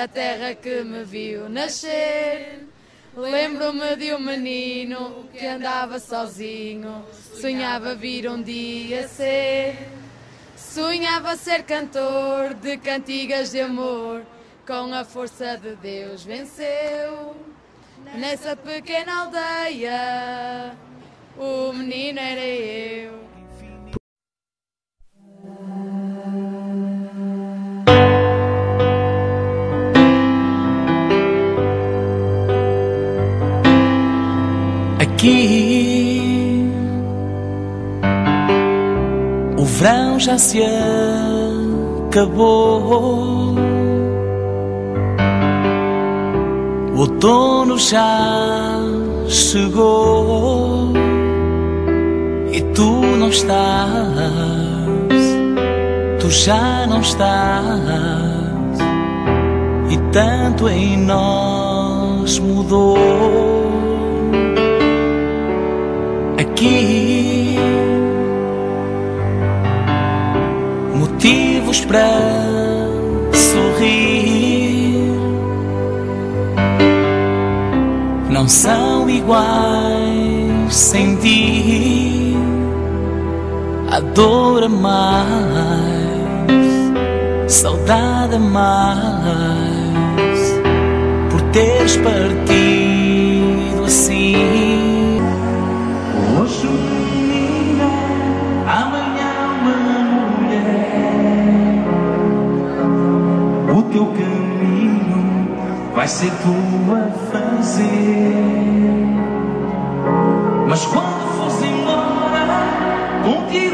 a terra que me viu nascer. Lembro-me de um menino que andava sozinho, sonhava vir um dia ser. Sonhava ser cantor de cantigas de amor, com a força de Deus venceu. Nessa pequena aldeia, o menino era eu. Aqui o verão já se acabou, o outono já chegou e tu não estás, tu já não estás, e tanto em nós mudou. Aqui motivos para sorrir não são iguais sem ti. A dor a mais, saudade a mais, por teres partido assim. Hoje uma menina, amanhã uma mulher. O teu caminho vai ser tu a fazer. Mas quando fores embora, contigo